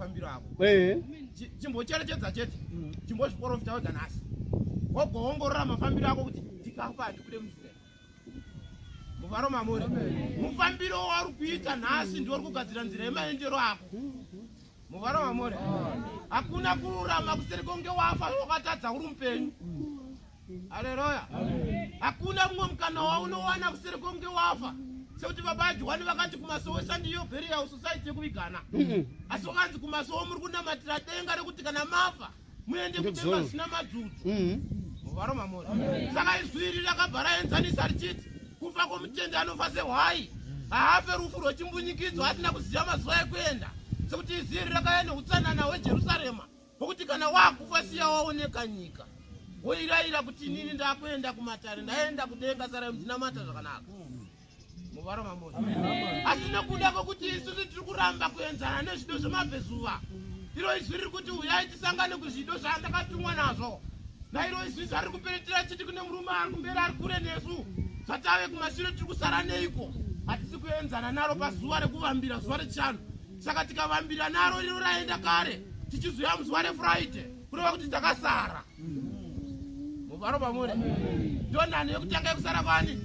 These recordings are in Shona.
mafambiro ako chimbocherechedza chete chimbozviprofita wega nhasi wogoongorora mafambiro ako kuti tikafa handikude musire muvaro mamuri mufambiro wauri kuita nhasi ndiwo uri kugadzira nzira yemaendero ako muvaro mamuri hakuna kururama kuseri konge wafa wakatadza uri mupenyu haleluya hakuna mumwe mukana waunowana kuseri konge wafa sekuti baba Johani vakati kumasowo sandiyo burial society yekuvigana asi vakanzi kumasowo muri kunamatira denga rekuti kana mafa muende kudenga zvisina madzudzi muvaro mamuri saka izwi iri rakabva raenzanisa richiti kufa kwomutende anofa sehwai haafe rufu rwechimbunyikidzwa asina kuziva mazuva ekuenda sekuti izwi iri rakauya neutsanana hwejerusarema hwokuti kana wakufa siya waoneka nyika woirayira kuti inini ndakuenda kumatare ndaenda kudenga sara ndinamata zvakanaka muvaro mamuri asi nekuda kwokuti isusu tiri kuramba kuenzana nezvido zvemabvezuva iro izwi riri kuti uyai tisangane kuzvido zvandakatumwa nazvo nairo izwi zvari kuperetera chiti kune murume ari kumberi ari kure nesu zvatave kumashure tiri kusara neiko hatisi kuenzana naro pazuva rekuvambira zuva rechishanu saka tikavambira naro iro raenda kare tichizoya muzuva refriday kureva kuti takasara muvaro mamuri ndo nhano yekutanga yekusara kwani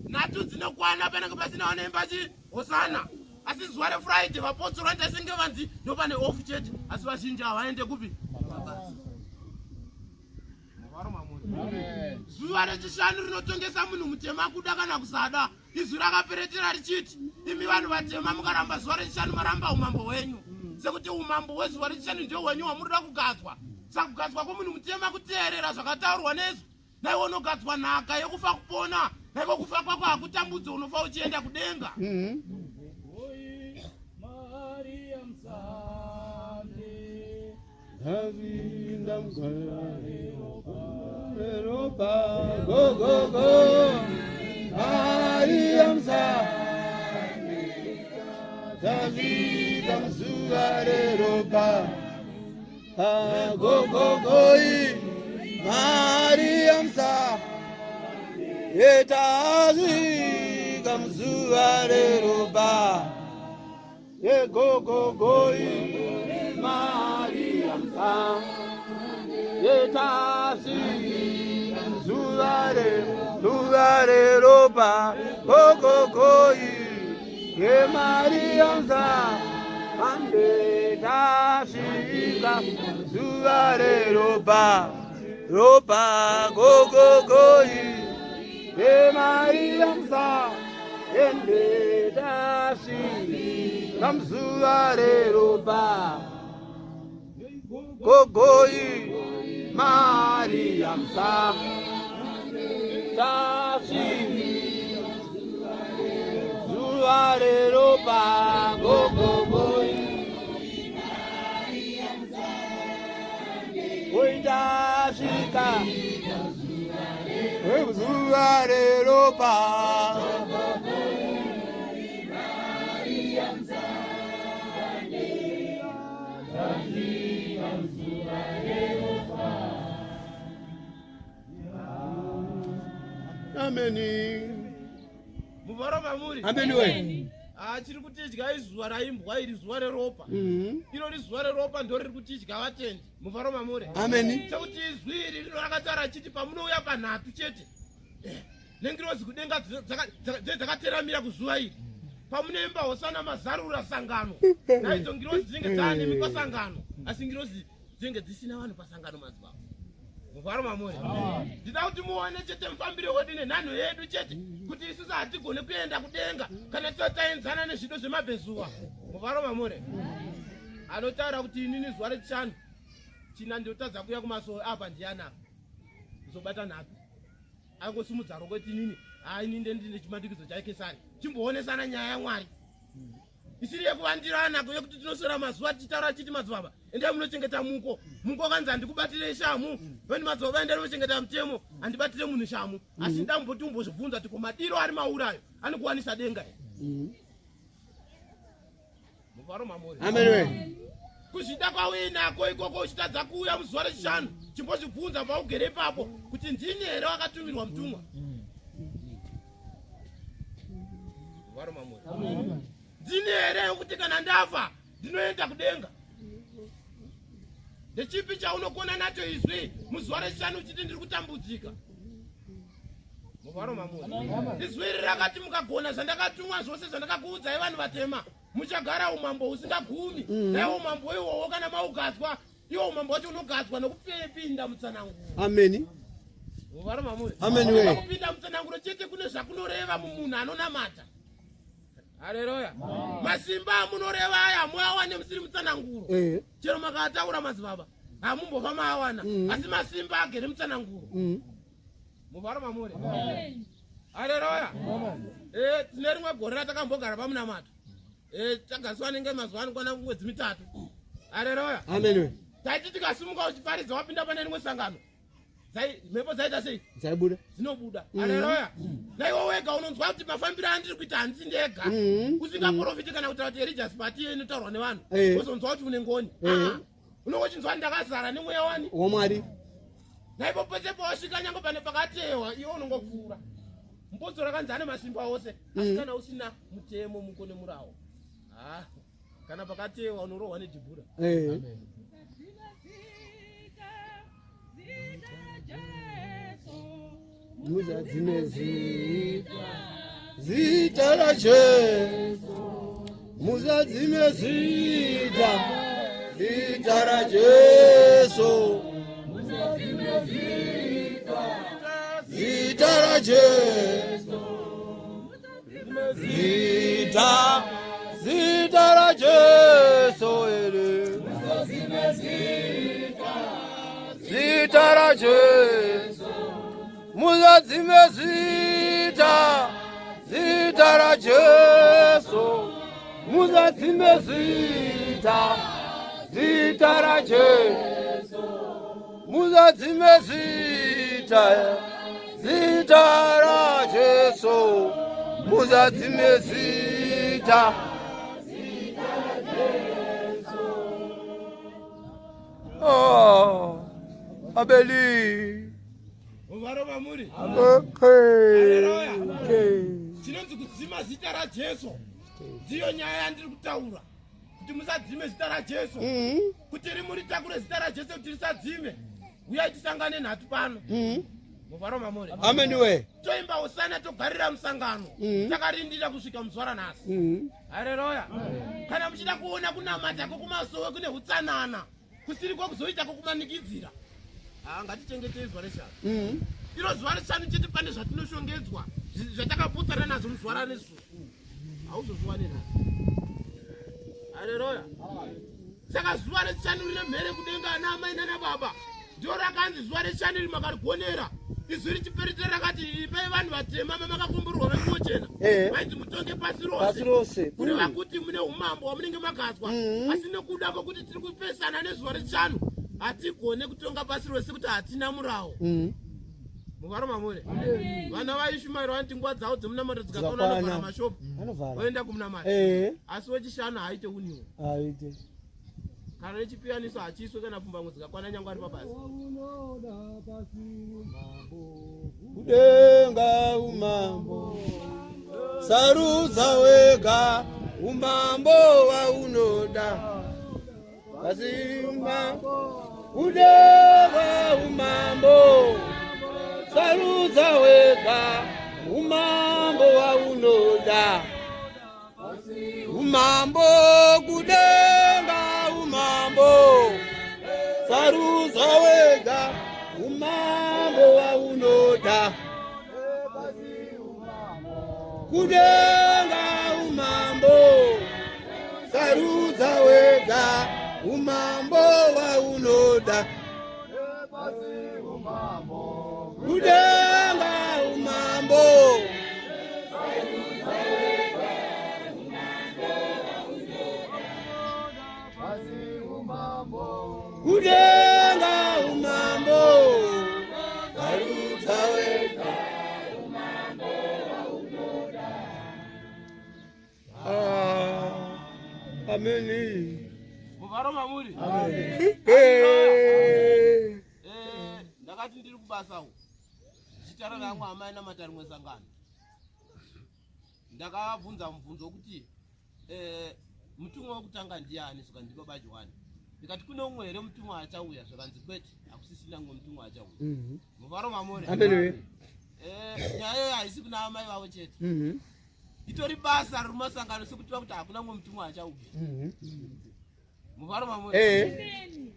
nhatu dzinokwana panenge pasina wanoimba chihosana asi zuva refriday vapotsoro vaita senge vanzi ndo pane off chete asi vazhinji havaende kupi muvaro mamuri zuva rechishanu rinotongesa munhu mutema kuda kana kusada izwi rakaperetera richiti imi vanhu vatema mukaramba zuva rechishanu maramba umambo hwenyu sekuti umambo hwezuva rechishanu ndio hwenyu wamurida kugadzwa saka kugadzwa kwomunhu mutema kuteerera zvakataurwa nezvi naiwo unogadzwa nhaka yekufa kupona naiko kufa kwako hakutambudzi unofa uchienda kudenga Go, go, go, Maria Msande, David Amzuare Roba, go, go, go, Maria Msande, David Amzuare Roba, go, go, go, Maria Msande, Zurare roba, go go go, ye Maria ande dashika. Zurare roba, go go go, ye Maria ande dashika. Zurare roba, go go, Maria Tashi Zuare Roba go go go Oidashika Zuare Roba Ameni. Muvaro mamuri. Ameni we. Chiri kutidya izuva raimbwa iri zuva reropa. Iro rizuva reropa ndo riri kutidya vatendi. Muvaro mamuri. Ameni. Sekuti izwi iri rakataura chiti pamunouya panhatu chete. Nengirozi kudenga dzakateramira kuzuva iri. Pamunoimba hosana mazarura sangano. Naidzo ngirozi dzinenge dzaanemi pasangano. Asi ngirozi dzinenge dzisina vanhu pasangano mazuva. Muvaro mamuri. Ndida kuti muone chete mufambiro wedu nenhano yedu chete kuti isusu hatigone kuenda kudenga kana taenzana nezvido zvemabvezuva. Muvaro mamuri. Anotaura kuti inini zuva rechishanu china ndotadza kuuya kumasowo apa ndiyanaka kuzobata nhapi angosumudza roko kuti inini inini ndine chimandikidzo chaikesari chimboonesana nyaya yaMwari isiri yekuvandirana yekuti tinosora mazuva tichitaura chiti madzibaba endai munochengeta muko kanzi handikubatire shamu veni madzibaba endai munochengeta mutemo handibatire munhu shamu asi ndamboti umbozvibvunza kuti madiro ari maurayo anokuwanisa denga here muvaro mamuri. Amen. Kuzvida kwauinako ikoko uchitadza kuuya muzuva rechishanu chimbozvibvunza paugere ipapo kuti ndini here wakatumirwa mutumwa. Muvaro mamuri. Ndini here kuti kana ndafa ndinoenda kudenga Ndechipi chaunogona nacho izvi muzuva rechishanu uchiti ndiri kutambudzika. Muvaro mamuri. Izwi iri rakati mukagona zvandakatumwa zvose zvandakakuudzai vanhu vatema muchagara umambo usingagumi. Dai umambo ihwohwo kana maugadzwa iwo umambo wacho unogadzwa nokupinda mutsananguro. Amen. Muvaro mamuri. Amen we. Kupinda mutsananguro chete kune zvakunoreva mumunhu anonamata. Haleluya. Masimba amunoreva aya muawane musiri mutsananguro. Chero makataura madzibaba hamumbobva maawana asi masimba agere mutsananguro. Muvaro mamuri. Haleluya. Tine rimwe gore ratakambogara pamunamato. Tagaswa nenge mazuva anokwana mwedzi 3. Haleluya. Amen. Taiti tikasimuka uchiparidza wapinda pane rimwe sangano. Mhepo dzaita sei? Dzaibuda. Dzinobuda. Haleluya. Naiwo wega unonzwa kuti mafambiro andiri kuita handisi ndega. Usingaprofiti kana kutaura kuti religious party inotaurwa nevanhu. Wozonzwa kuti une ngoni. Unongochinzwa ndakazara nemweya wani waMwari. Naipo pese pawasvika nyange pane pakatewa iwe unongopfuura. Mbodzo rakanzi ane masimba ose asi kana usina mutemo mukone murawo. Kana pakatewa unorohwa nejibhura. Muzadzime zita la Jesu. Muzadzime zita la Jesu. Zita la Jesu. Zita la Jesu. Zita la Jesu. Muzadzime zita la Jesu. Muzadzime zita la Jesu. Muzadzime zita la Jesu. Muzadzime zita Abeli. Muvaro mamuri. Chinonzi kudzima zita raJesu ndiyo nyaya yandiri kutaura. Kuti musadzime zita raJesu. Kuti rimuritakure zita raJesu kuti risadzime. Uyai tisangane nhatu pano. Muvaro mamuri. Amen we. Toimba usana togarira musangano. Takarindira kusvika muzuva ranhasi. Haleluya. Kana muchida kuona kunamata kumasowe kune hutsanana kusiri kwekuzoita kumanikidzira. Ngatichengetei zuva reshanu. Iro zuva reshanu chete pane zvatinoshongedzwa zvatakaputsana nazvo muzuva ranesu. Hauzozviwane nazvo. Haleluya. Saka zuva reshanu rine mhere kudenga ana amai nana baba. Ndio rakanzi zuva reshanu iri makarigonera. Izwi richiperetera rakati ipai vanhu vatema makakumburwa vemuo chena. Vaiti mutonge pasi rose. Kureva kuti mune umambo wamunenge makazwa. Asi nekuda kwokuti tiri kupesana nezuva reshanu hatigone kutonga pasi rose kuti hatina murawo. Muvaro mamuri. Vana vaishumairwa vanti nguva dzavo dzemunamato dzikaona vanovhara mashopu voenda kumunamato. Asi wechishanu haaite uniwo. Kana nechipiyaniso hachiiswe kana pfumbamwe dzikakwana nyange ari pabasa. Kudenga umambo sarudza wega umambo waunoda. Basi umambo kudenga umambo sarudza wega umambo waunoda. Umambo kudenga umambo sarudza wega umambo waunoda. Kudenga umambo sarudza wega umambo waunoda. Kudenga umambo kudenga umambo sarudza wega umambo waunoda. Ameni. Muvaro mamuri. Ndakati ndiri kubasa uko. Chitara rangu amai namata rimwe sangano. Ndakabvunza mubvunzo kuti mutumwa wekutanga ndiani suka ndipo baji wani. ndikati kuno umwe here mutumwa achauya zvakanzi kwete hakusisina mumwe mutumwa achauya. Muvaro mamuri. Amen. Nyaya haisi kuna amai vavo chete. Itori basa rimasangano sekuti kuti hakuna mumwe mutumwa achauya. Muvaro mamuri.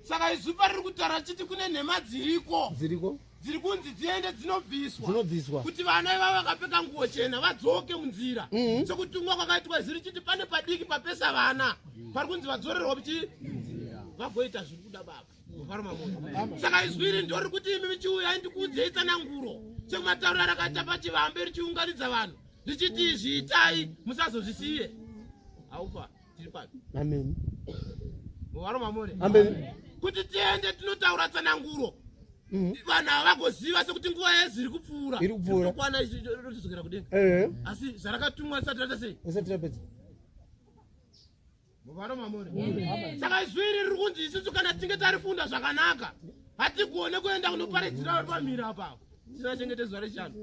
Saka izupa riri kutaura chiti kune nhema dziriko dziri kunzi dziende dzinobviswa kuti vana ivavo vakapfeka nguo chena vadzoke munzira sekutumwa kwakaitwa ziri chiti pane padiki papesa vana pari kunzi vadzorerwa kuti vagoita zviri kuda baba. Muvaro mamuri. Saka izwi iri ndori kuti imi michiuya ndikuudzei tsananguro sekumataurira rakaita pachivambe richiunganidza vanhu richiti izvi itai musazozvisiye. Haufa tiri papi. Amen. Muvaro mamuri. Amen. Kuti tiende tinotaura tsananguro vanhu havagoziva sekuti nguva yeziri kupfuura kwana rochizokera kudenga asi zvarakatumwa risati rata sei. Muvaro mamuri. Saka izvi iri riri kunzi isusu kana tinge tarifunda zvakanaka hatigone kuenda kunoparidzira pamhiri apapo tisina chengete zuva rechishanu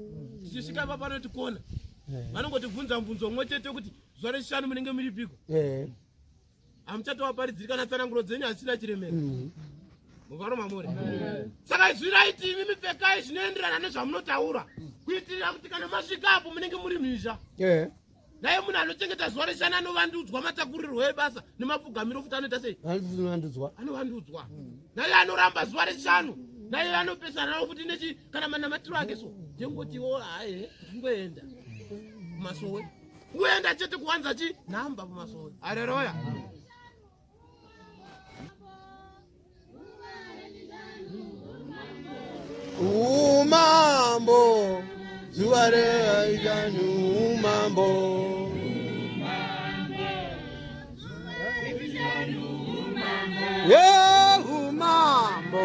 tichisvika pa panotikona vanongotibvunza mubvunzo umwe chete kuti zuva rechishanu munenge muripiko hamuchatowaparidziri kana tsananguro dzenyu hasina chiremero. Muvaro mamuri. Saka izvi raiti imi mipfekai zvinoenderana nezvamunotaura kuitira kuti kana masvikapo munenge muri mhizha naye munhu anochengeta zuva rechishanu anovandudzwa matakurirwo ebasa nemapfugamiro futi anoita sei anovandudzwa naye anoramba zuva rechishanu naye anopesana navo futi kana manamatiro ake so njengotiwo haye tingoenda kumasowe kuenda chete kuwanza namba kumasowe. Haleluya. Umambo zuva rechishanu umambo umambo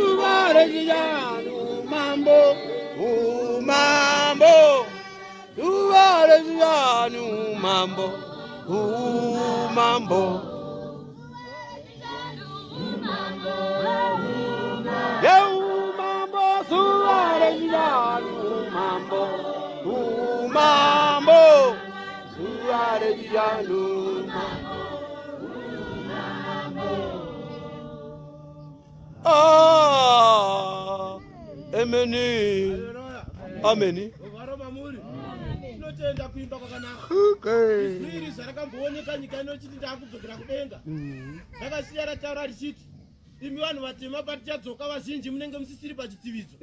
zuva rechishanu umambo zuva rechishanu umambo umambo Amen. Muvaro mamuri. Tinotenda kuimba kwakanaka. Zviri zvarakambooneka nyika inochiti ndakudzokera kudenga. Rakasiya rataura richiti imi vanhu vatema patichadzoka vazhinji munenge musisiri pachitsividzo.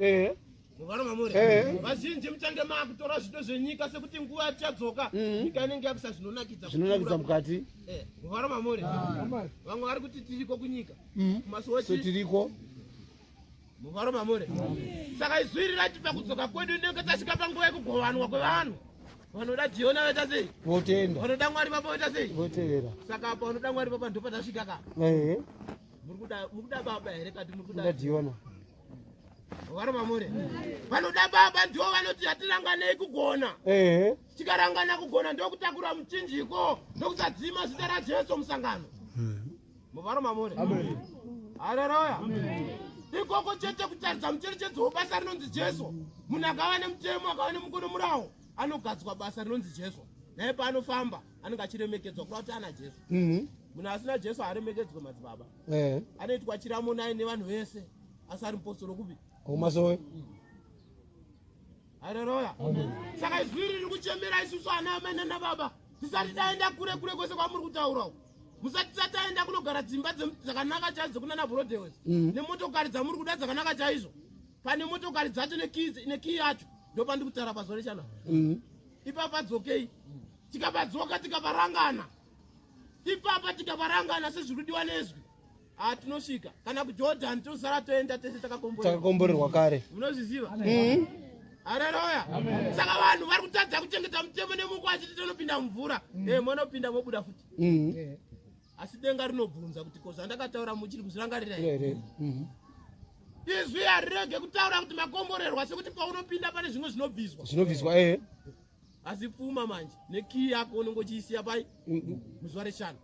Muvaro mamuri. Vazhinji muchange maakutora zvito zvenyika sekuti nguva yatichadzoka nyika inenge yakusa zvinonakidza mukati. Muvaro mamuri. Vamwe vari kuti tiriko kunyika. So tiriko. Muvaro mamuri. Saka izwi iri rati pakudzoka kwedu inenge tasvika panguva yekugovanwa kwevanhu. Vanoda Jehova vaita sei? Votenda. Vanoda Mwari papa vaita sei? Votevera. Saka apa vanoda Mwari papa ndipo patasvika kapa. Murikuda baba here kati murikuda Jehova. Muvaro mamuri. Vanoda baba ndivo vanoti hatiranganei kugona. Tikarangana kugona ndokutakura muchinjiko ndokusadzima zita raJesu musangano. Muvaro mamuri. Haleluya. Ikoko chete kutaridza mucherechedzo webasa rinonzi Jesu. Munhu akava nemutemo akava nemukono murawo anogadzwa basa rinonzi Jesu. Naye paanofamba anenge achiremekedzwa kuda kuti ana Jesu. Munhu asina Jesu haaremekedzwe madzibaba. Anoitwa chiramo naye nevanhu vese asi ari mupostori kupi kumasowe. Haleluya. Saka izwi riri kuchemera isusu ana amai nababa tisati taenda kure kure kwese kwamuri kutaurawo. Musati taenda kunogara dzimba dzakanaka chaizvo kuna Broadway. Nemotokari dzamuri kuda dzakanaka chaizvo. Pane motokari dzacho nekiyi yacho ndopandi kutaura pazuva rechana. Ipapa dzokei. Tikapadzoka tikaparangana. Ipapa tikaparangana sezvirudiwa nezwi. Tinosvika kana kuJordan tosara toenda tese takakomborerwa kare. Munozviziva? Haleluya. Saka vanhu vari kutadza kuchengeta mutemo nemuko achiti tonopinda mvura. Munopinda mobuda futi. Asi denga rinobvunza kuti ko zvandakataura muchiri kuzvirangarira here. Izvi harirege kutaura kuti makomborerwa sekuti paunopinda pane zvimwe zvinobviswa. Asi pfuma manje nekiyi yako unongochiisiya pai muzuva rechishanu.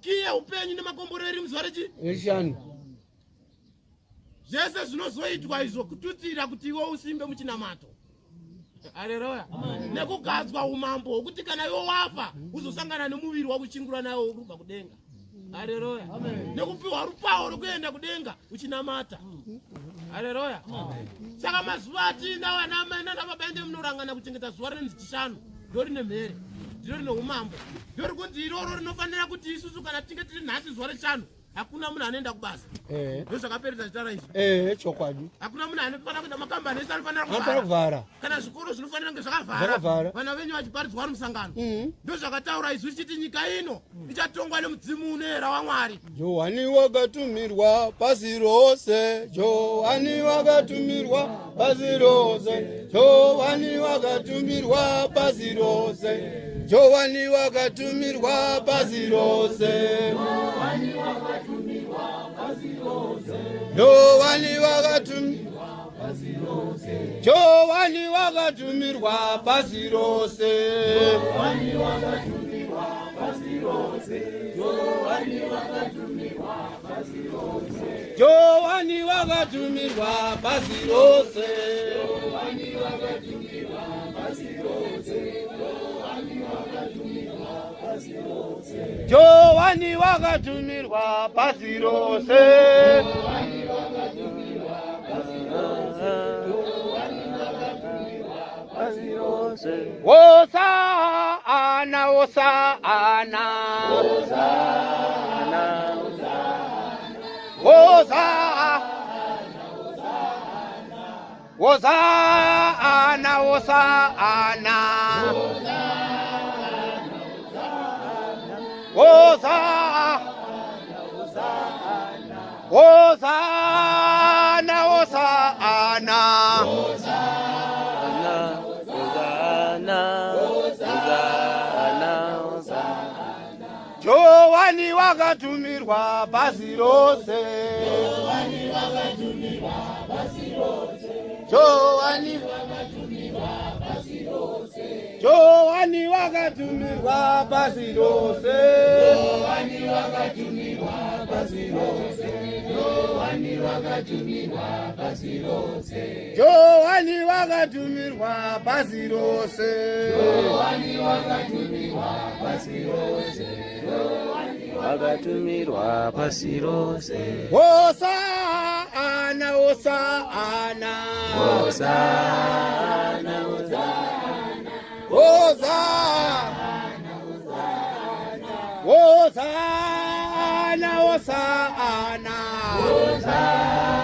Kiyi yeupenyu nemakomboreri muzuva rechishanu. Zvese zvinozoitwa izvo kututsira kuti iwe usimbe muchinamato. Haleluya. Nekugadzwa umambo hwokuti kana iwe wafa uzosangana nemuviri wakuchingura nawo urikubva kudenga. Haleluya. Nekupiwa rupawo rwekuenda kudenga uchinamata. Haleluya. Saka mazuva atina wana mai nana baba ende munorangana kuchengeta zuva rechishanu ndori nemhere ndori neumambo ndori kunzi iroro rinofanira kuti isusu kana tinge tiri nhasi zuva rechishanu hakuna munhu anoenda kubasa. Ndozvakaperesa zvitara izvi. Chokwadi. Hakuna munhu anofanira kuenda makambani ese anofanira kuvhara. Kana zvikoro zvinofanira kunge zvakavhara. Vana venyu vachiparidzwa vari musangano. Ndozvakataura izvi chiti nyika ino ichatongwa nemudzimu unoera waMwari. Johani wakatumirwa pasi rose. Johani wakatumirwa pasi rose. Johani wakatumirwa pasi rose. Johani wakatumirwa pasi rose. Johani wakatumirwa pasi rose. Johani wakatumirwa pasi rose. Johani wakatumirwa pasi rose. Johani wakatumirwa pasi rose. Johani wakatumirwa pasi rose. Johani wakatumirwa pasi rose. Johani wakatumirwa pasi rose. Johani wakatumirwa pasi rose. Hosana, Hosana, Hosana, Hosana, Hosana, Hosana. Hosana, Hosana, Hosana, Johani wakatumirwa pasi rose. Johani wakatumirwa pasi rose. Johani wakatumirwa pasi rose. Johani wakatumirwa pasi rose. Johani wakatumirwa pasi rose. Johani wakatumirwa pasi rose. Johani wakatumirwa pasi rose. Johani wakatumirwa pasi rose. Wakatumirwa pasi rose. Hosana, Hosana, Hosana, Hosana, Hosana, Hosana, Hosana, Hosana.